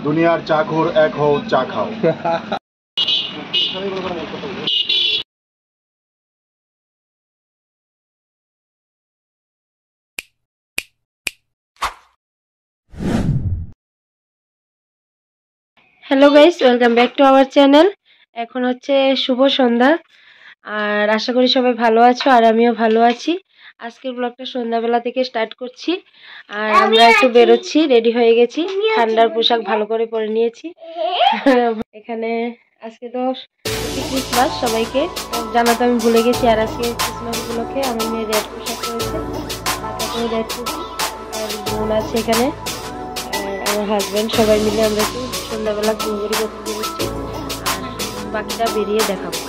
দুনিয়ার চাকর এক হও, চা খাও। Hello guys, welcome back to our channel. এখন হচ্ছে শুভ সন্ধ্যা, আর আশা করি সবাই ভালো আছো, আর আমিও ভালো আছি। আজকের ব্লগটা সন্ধ্যাবেলা থেকে স্টার্ট করছি, আর আমরা একটু বেরোচ্ছি, রেডি হয়ে গেছি, ঠান্ডার পোশাক ভালো করে পরে নিয়েছি। এখানে আজকে তো ক্রিসমাস, সবাইকে জানাতে আমি ভুলে গেছি। আর আজকে ক্রিসমাস উপলক্ষে আমার মেয়ে রেড পোশাক করেছে, তারপরে রেড টুপি, আর বোন আছে এখানে, আমার হাজব্যান্ড, সবাই মিলে আমরা একটু সন্ধ্যাবেলা ঘুরঘুরি করতে বেরোচ্ছি, আর বাকিটা বেরিয়ে দেখাবো।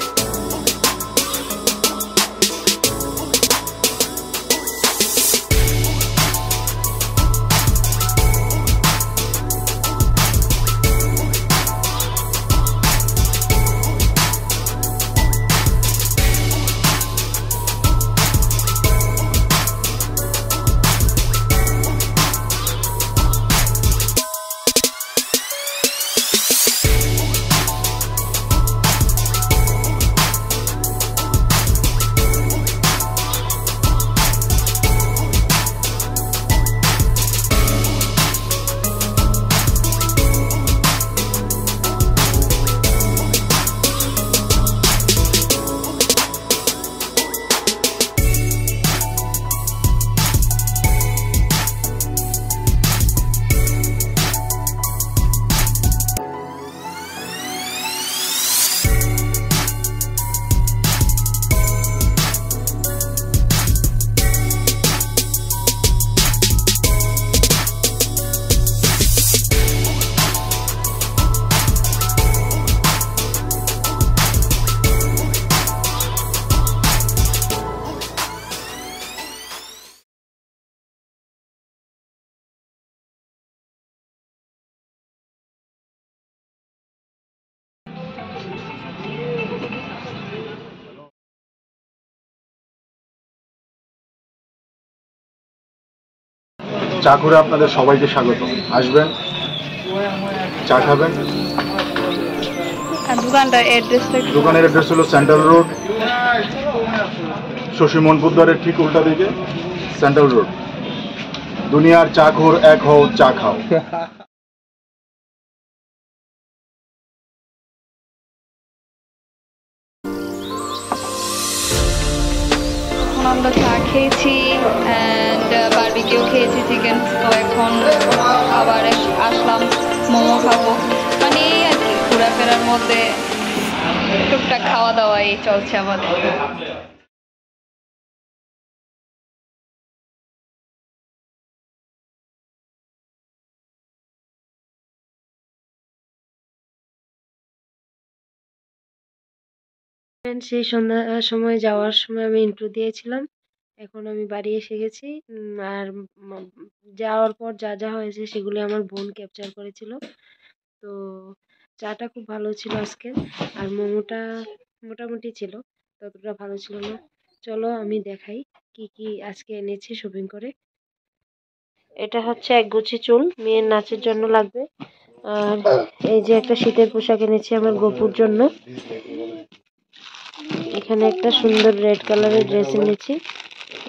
চাকুরে আপনাদের সবাইকে স্বাগত। আসবেন, চা খাবেন। দোকানের অ্যাড্রেস হলো সেন্ট্রাল রোড, শশী মনপুরদ্বারের ঠিক উল্টা দিকে, সেন্ট্রাল রোড। দুনিয়ার চাকর এক হও, চা খাও। আমরা চা খেয়েছি অ্যান্ড বারবিকিউ খেয়েছি চিকেন। তো এখন আবার আসলাম মোমো খাবো, মানে এই আর কি, ঘোরাফেরার মধ্যে টুকটাক খাওয়া দাওয়া এই চলছে আমাদের। সেই সন্ধ্যার সময় যাওয়ার সময় আমি ইন্ট্রো দিয়েছিলাম, এখন আমি বাড়ি এসে গেছি। আর যাওয়ার পর যা যা হয়েছে সেগুলি আমার বোন ক্যাপচার করেছিল। তো চাটা খুব ভালো ছিল আজকে, আর মোমোটা মোটামুটি ছিল, ততটা ভালো ছিল না। চলো আমি দেখাই কি কি আজকে এনেছি শপিং করে। এটা হচ্ছে একগুচ্ছি চুল, মেয়ের নাচের জন্য লাগবে। আর এই যে একটা শীতের পোশাক এনেছি আমার গপুর জন্য। এখানে একটা সুন্দর রেড কালারের ড্রেস এনেছি,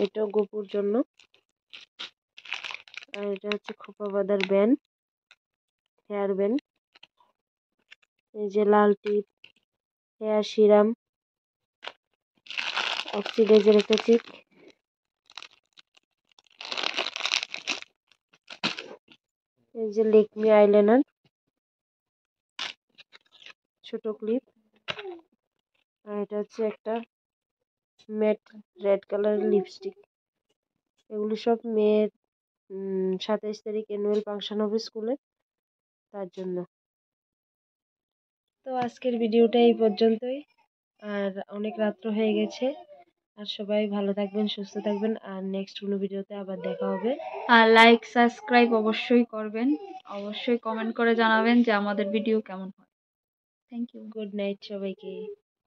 এটাও গপুর জন্য। আর এটা হচ্ছে খোপা বাঁধার ব্যান্ড, হেয়ার ব্যান্ড। এই যে লাল টিপ, হেয়ার সিরাম, অক্সিডাইজের একটা টিপ, এই যে লেকমি আইলাইনার, ছোট ক্লিপ। আর এটা হচ্ছে একটা ম্যাট রেড কালারের লিপস্টিক। এগুলো সব মেয়ের 27 তারিখ অ্যানুয়াল ফাংশন হবে স্কুলে, তার জন্য। তো আজকের ভিডিওটা এই পর্যন্তই, আর অনেক রাত্র হয়ে গেছে। আর সবাই ভালো থাকবেন, সুস্থ থাকবেন, আর নেক্সট কোনো ভিডিওতে আবার দেখা হবে। আর লাইক সাবস্ক্রাইব অবশ্যই করবেন, অবশ্যই কমেন্ট করে জানাবেন যে আমাদের ভিডিও কেমন হয়। থ্যাংক ইউ, গুড নাইট সবাইকে।